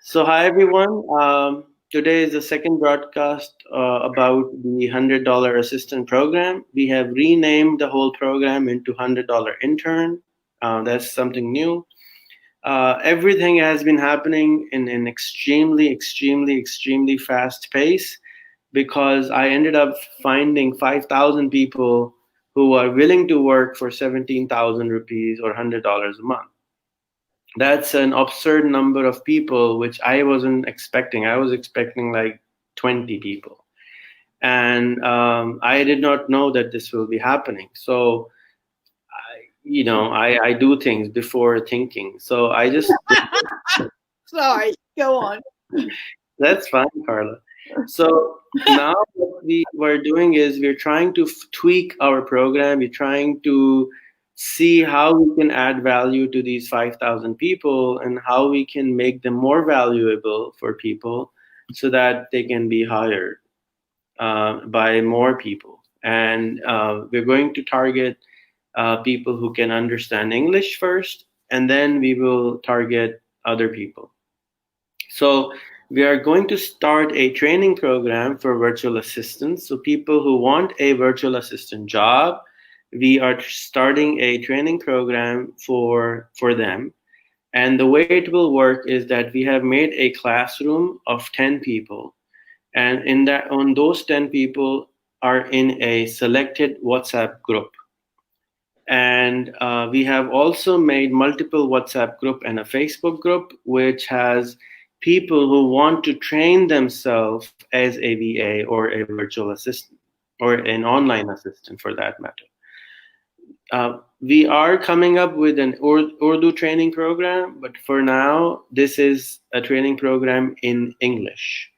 So, hi everyone. Today is the second broadcast about the $100 assistant program. We have renamed the whole program into $100 intern. That's something new. Everything has been happening in an extremely fast pace because I ended up finding 5,000 people who are willing to work for 17,000 rupees or $100 a month. That's an absurd number of people, which I wasn't expecting. I was expecting like 20 people. And I did not know that this will be happening. So, I do things before thinking. So I just, Sorry, go on. that's fine, Carla. So now what we were doing is we're trying to tweak our program. We're trying to see how we can add value to these 5,000 people and how we can make them more valuable for people so that they can be hired by more people. And we're going to target people who can understand English first, and then we will target other people. So we are going to start a training program for virtual assistants. So people who want a virtual assistant job, we are starting a training program for them. And the way it will work is that we have made a classroom of 10 people. And in that on those 10 people are in a selected WhatsApp group. And we have also made multiple WhatsApp group and a Facebook group, which has people who want to train themselves as a VA or a virtual assistant or an online assistant for that matter. We are coming up with an Urdu training program, but for now, this is a training program in English.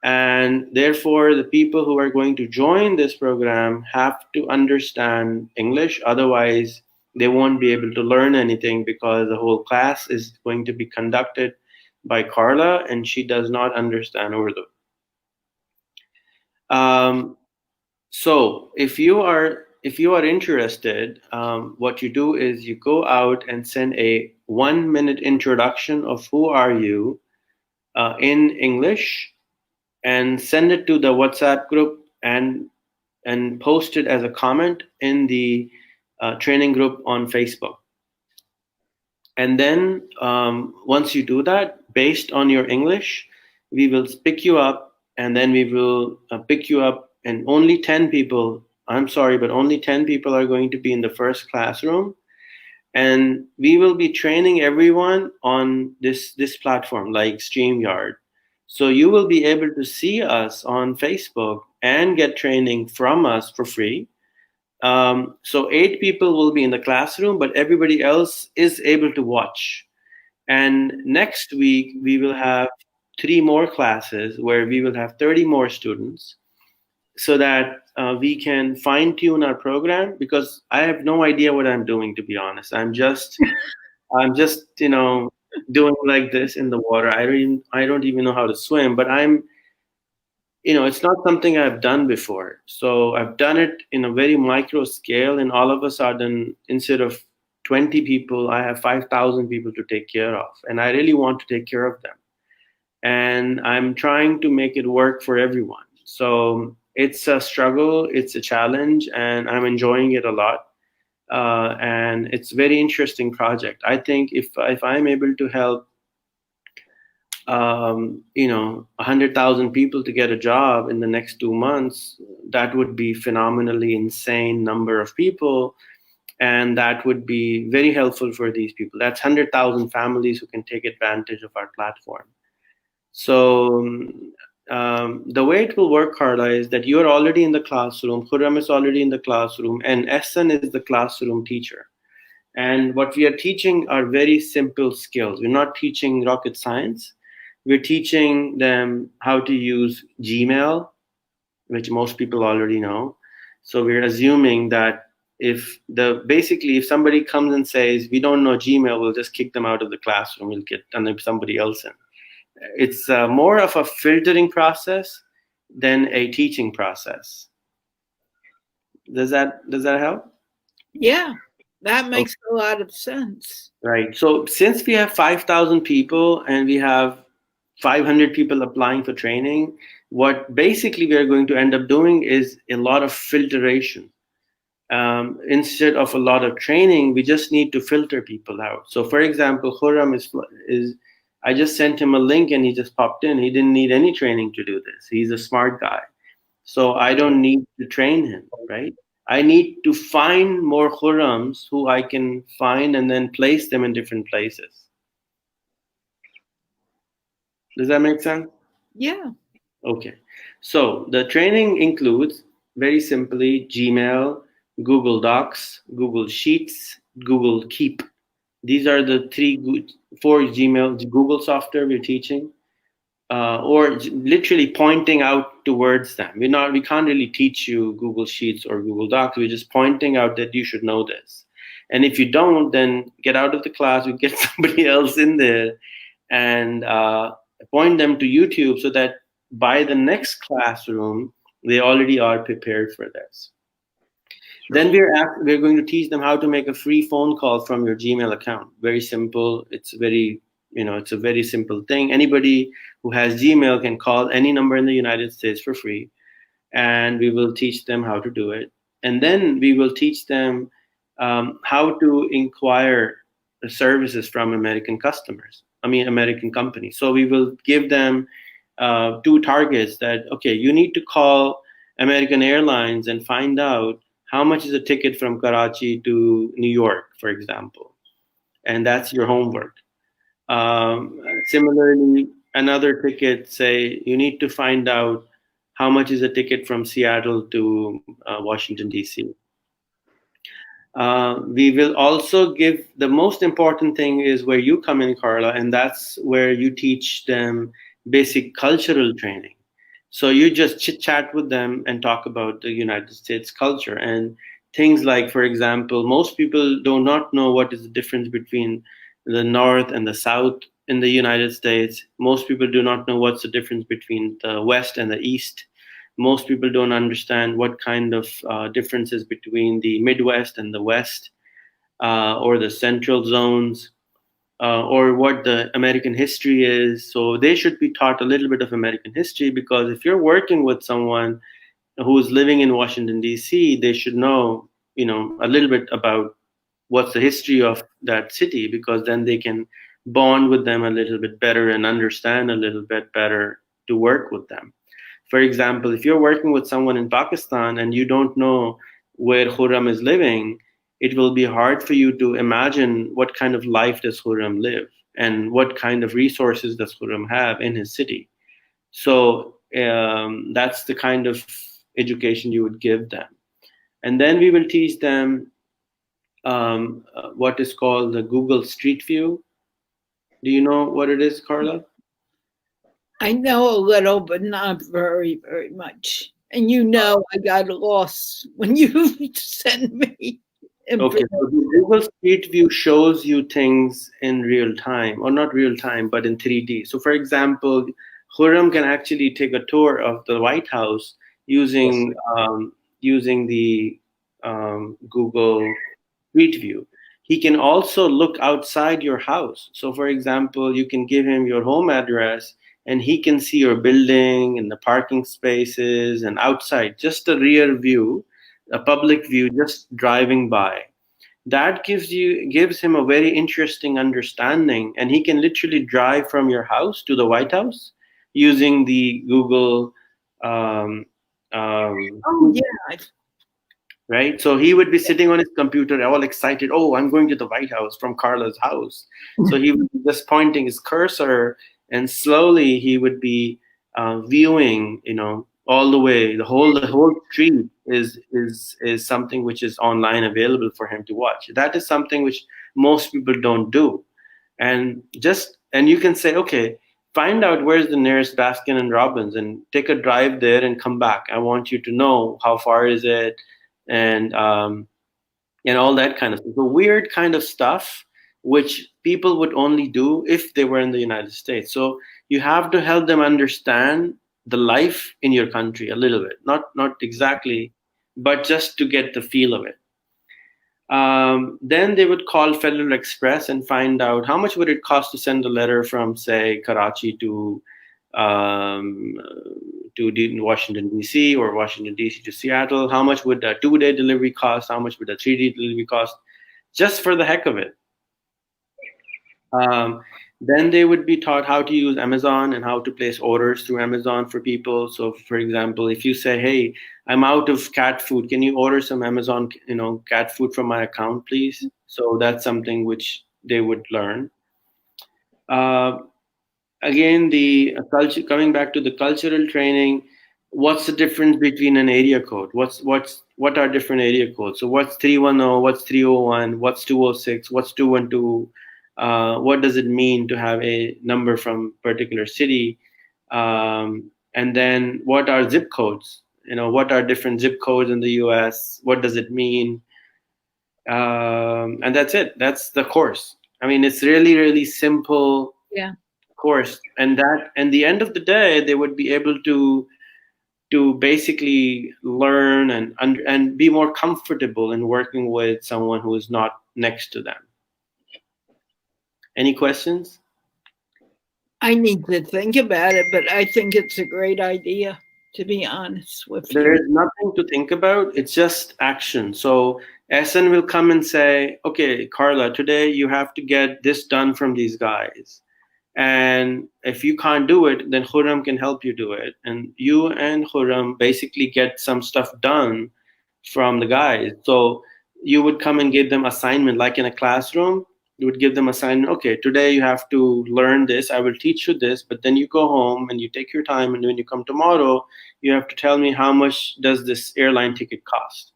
And therefore, the people who are going to join this program have to understand English. Otherwise, they won't be able to learn anything because the whole class is going to be conducted by Carla, and she does not understand Urdu. Um, so, if you are interested, what you do is you go out and send a 1 minute introduction of who are you in English and send it to the WhatsApp group and post it as a comment in the training group on Facebook. And then once you do that, based on your English, we will pick you up, and then we will pick you up, and only 10 people. I'm sorry, but only 10 people are going to be in the first classroom, and we will be training everyone on this platform like StreamYard. So you will be able to see us on Facebook and get training from us for free. So 8 people will be in the classroom, but everybody else is able to watch. And next week we will have 3 more classes where we will have 30 more students so that we can fine tune our program because I have no idea what I'm doing, to be honest. I'm just doing like this in the water. I don't even know how to swim, but it's not something I've done before. So I've done it in a very micro scale, and all of a sudden, instead of 20 people, I have 5,000 people to take care of, and I really want to take care of them. And I'm trying to make it work for everyone. So it's a struggle, it's a challenge, and I'm enjoying it a lot. And it's a very interesting project. I think if I'm able to help 100,000 people to get a job in the next 2 months, that would be phenomenally insane number of people, and that would be very helpful for these people. That's 100,000 families who can take advantage of our platform. So the way it will work, Carla, is that you are already in the classroom. Khurram is already in the classroom, and Ehsan is the classroom teacher. And what we are teaching are very simple skills. We're not teaching rocket science. We're teaching them how to use Gmail, which most people already know. So we're assuming that if somebody comes and says we don't know Gmail, we'll just kick them out of the classroom. We'll get somebody else in. It's more of a filtering process than a teaching process. Does that help? Yeah. That makes a lot of sense. Right. So since we have 5,000 people and we have 500 people applying for training, what basically we are going to end up doing is a lot of filtration. Instead of a lot of training, we just need to filter people out. So, for example, Khurram is I just sent him a link and he just popped in. He didn't need any training to do this. He's a smart guy. So I don't need to train him, right? I need to find more Khurrams who I can find and then place them in different places. Does that make sense? Yeah. Okay. So the training includes very simply Gmail, Google Docs, Google Sheets, Google Keep. These are the four Gmail, Google software we're teaching. Or literally pointing out towards them. We can't really teach you Google Sheets or Google Docs. We're just pointing out that you should know this. And if you don't, then get out of the class. We get somebody else in there and point them to YouTube so that by the next classroom they already are prepared for this. Then we're going to teach them how to make a free phone call from your Gmail account. Very simple. It's a very simple thing. Anybody who has Gmail can call any number in the United States for free, and we will teach them how to do it. And then we will teach them how to inquire the services from American customers. I mean, American companies. So we will give them two targets that, okay, you need to call American Airlines and find out how much is a ticket from Karachi to New York, for example. And that's your homework. Similarly, another ticket, say, you need to find out how much is a ticket from Seattle to Washington, D.C. We will also give the most important thing is where you come in, Carla, and that's where you teach them basic cultural training. So you just chit chat with them and talk about the United States culture and things like, for example, most people do not know what is the difference between the North and the South in the United States. Most people do not know what's the difference between the West and the East. Most people don't understand what kind of differences between the Midwest and the West or the central zones. Or what the American history is. So they should be taught a little bit of American history because if you're working with someone who's living in Washington D.C., they should know, a little bit about what's the history of that city because then they can bond with them a little bit better and understand a little bit better to work with them. For example, if you're working with someone in Pakistan and you don't know where Khurram is living, it will be hard for you to imagine what kind of life does Khurram live and what kind of resources does Khurram have in his city. So that's the kind of education you would give them. And then we will teach them what is called the Google Street View. Do you know what it is, Carla? I know a little, but not very, very much. And I got lost when you sent me Okay, information. so the Google Street View shows you things in real time, or not real time, but in 3D. So, for example, Khurram can actually take a tour of the White House using the Google Street View. He can also look outside your house. So, for example, you can give him your home address, and he can see your building and the parking spaces and outside, just a rear view, a public view, just driving by. That gives him a very interesting understanding, and he can literally drive from your house to the White House using the Google um, Oh, yeah. right? So he would be sitting on his computer, all excited. Oh, I'm going to the White House from Carla's house. So he would be just pointing his cursor, and slowly he would be viewing, all the way. The whole street is something which is online available for him to watch. That is something which most people don't do, and you can say, okay, find out where's the nearest Baskin and Robbins, and take a drive there and come back. I want you to know how far is it, and all that kind of stuff. The weird kind of stuff which people would only do if they were in the United States. So you have to help them understand the life in your country a little bit, not exactly, but just to get the feel of it. Then they would call Federal Express and find out how much would it cost to send a letter from, say, Karachi um, to Washington D.C. or Washington D.C. to Seattle. How much would a 2-day delivery cost? How much would a 3-day delivery cost? Just for the heck of it. Um, then they would be taught how to use Amazon and how to place orders through Amazon for people. So, for example, if you say, "Hey, I'm out of cat food. Can you order some Amazon, cat food from my account, please?" So that's something which they would learn. Uh, Again, the culture. Coming back to the cultural training, what's the difference between an area code? What are different area codes? So what's 310? What's 301? What's 206? What's 212? What does it mean to have a number from particular city? And then what are zip codes? What are different zip codes in the U.S.? What does it mean? And that's it. That's the course. I mean, it's really, really simple Yeah. course, and the end of the day, they would be able to basically learn and be more comfortable in working with someone who is not next to them. Any questions? I need to think about it, but I think it's a great idea, to be honest with you. There's nothing to think about. It's just action. So SN will come and say, "Okay, Carla, today you have to get this done from these guys. And if you can't do it, then Khurram can help you do it. And you and Khurram basically get some stuff done from the guys." So you would come and give them assignment, like in a classroom. You would give them assignment. "Okay, today you have to learn this. I will teach you this, but then you go home and you take your time. And when you come tomorrow, you have to tell me how much does this airline ticket cost.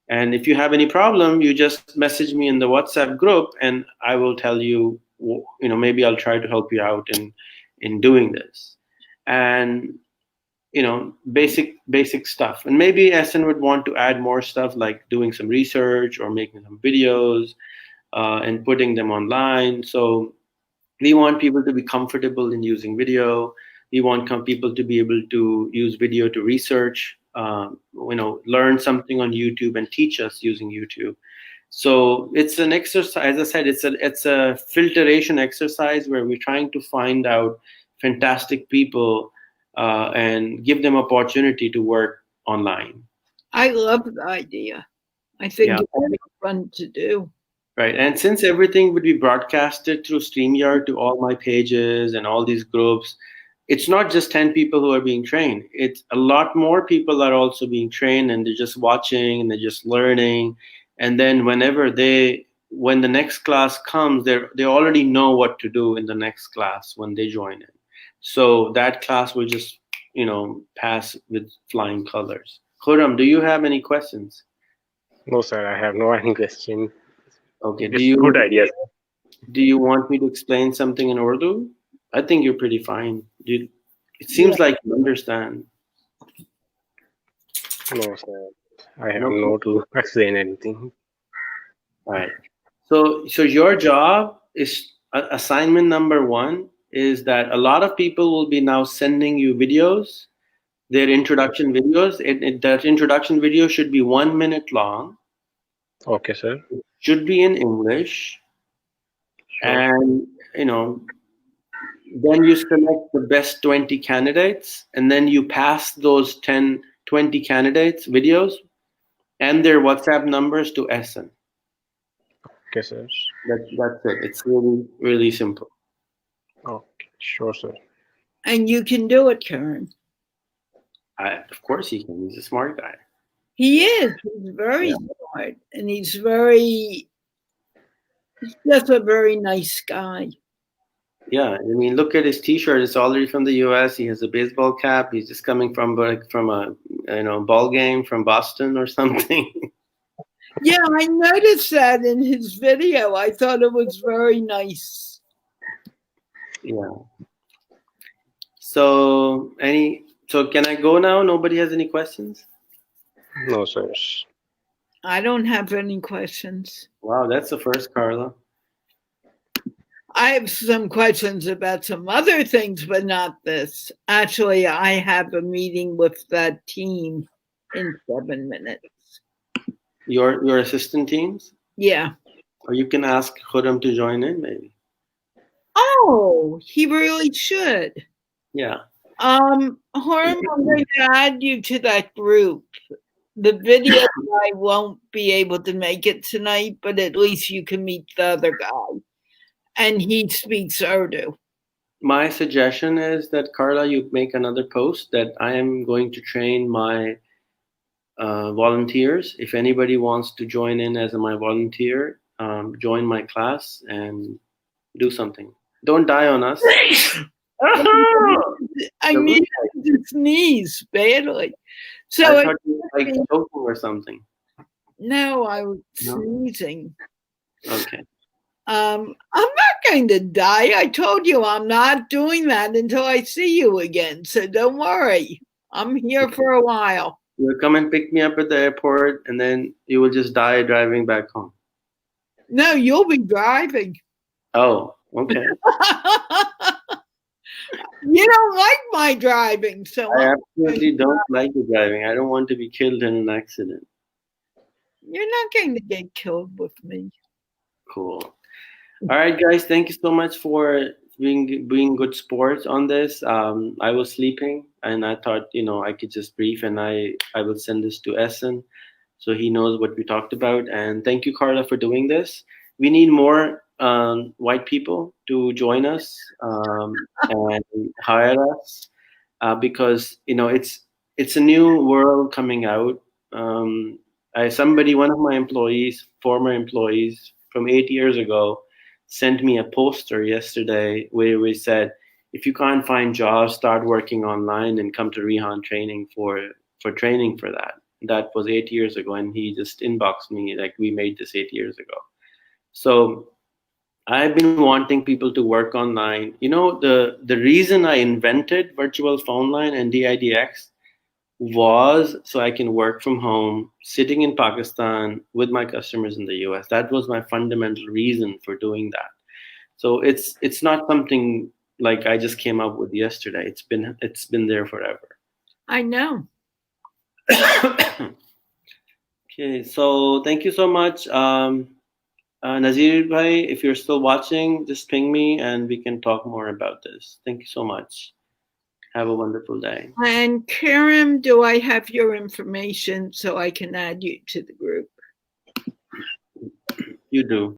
And if you have any problem, you just message me in the WhatsApp group, and I will tell you. Maybe I'll try to help you out in doing this." And basic stuff. And maybe SN would want to add more stuff like doing some research or making some videos and putting them online. So we want people to be comfortable in using video. We want people to be able to use video to research, learn something on YouTube and teach us using YouTube. So it's an exercise. As I said, it's a filtration exercise where we're trying to find out fantastic people and give them opportunity to work online. I love the idea. I think Yeah. it's really fun to do. Right. And since everything would be broadcasted through StreamYard to all my pages and all these groups, it's not just 10 people who are being trained. It's a lot more people are also being trained, and they're just watching and they're just learning. And then when the next class comes, they already know what to do in the next class when they join in. So that class will just, pass with flying colors. Khurram, do you have any questions? No, sir, I have no any question. Okay. It's good idea, sir. Do you want me to explain something in Urdu? I think you're pretty fine. It seems like you understand. No, sir. I have No. no to explain anything. All right. So your job is assignment number 1 is that a lot of people will be now sending you videos, their introduction videos. That introduction video should be 1 minute long. Okay, sir. It should be in English. Sure. And then you select the best 20 candidates, and then you pass those 20 candidates videos and their WhatsApp numbers to SN. Okay, sir. That's it. It's really, really simple. Okay, sure, sir. And you can do it, Karen. Of course he can. He's a smart guy. He is. He's very smart, and he's just a very nice guy. Yeah, I mean, look at his T-shirt. It's already from the U.S. He has a baseball cap. He's just coming from a ball game from Boston or something. Yeah, I noticed that in his video. I thought it was very nice. Yeah. So can I go now? Nobody has any questions? No, sir. I don't have any questions. Wow, that's the first, Carla. I have some questions about some other things, but not this. Actually, I have a meeting with that team in 7 minutes. Your assistant teams? Yeah. Or you can ask Khurram to join in, maybe. Oh, he really should. Yeah. Harm, I'm going to add you to that group. The video, I won't be able to make it tonight, but at least you can meet the other guy. And he speaks Urdu. My suggestion is that, Carla, you make another post that I am going to train my volunteers. If anybody wants to join in as my volunteer, join my class and do something. Don't die on us. I need to sneeze badly. So I thought you were like choking or something. no, I was No? sneezing. Okay. I'm not going to die. I told you I'm not doing that until I see you again. So don't worry. I'm here for a while. You'll come and pick me up at the airport, and then you will just die driving back home. No, you'll be driving. Oh, okay. You don't like my driving, so I absolutely don't like the driving. I don't want to be killed in an accident. You're not going to get killed with me. Cool. All right, guys. Thank you so much for being good sports on this. I was sleeping, and I thought I could just brief, and I will send this to Essen, so he knows what we talked about. And thank you, Carla, for doing this. We need more white people to join us and hire us because it's a new world coming out. One of my former employees from 8 years ago, sent me a poster yesterday where we said, if you can't find jobs, start working online and come to Rehan training for training for that. That was 8 years ago, and he just inboxed me like, we made this 8 years ago. So I've been wanting people to work online. The reason I invented virtual phone line and DIDX was so I can work from home, sitting in Pakistan with my customers in the US. That was my fundamental reason for doing that. So it's not something like I just came up with yesterday. It's been there forever. I know. Okay, so thank you so much. Nazir bhai, if you're still watching, just ping me and we can talk more about this. Thank you so much. Have a wonderful day. And Karim, do I have your information so I can add you to the group? You do.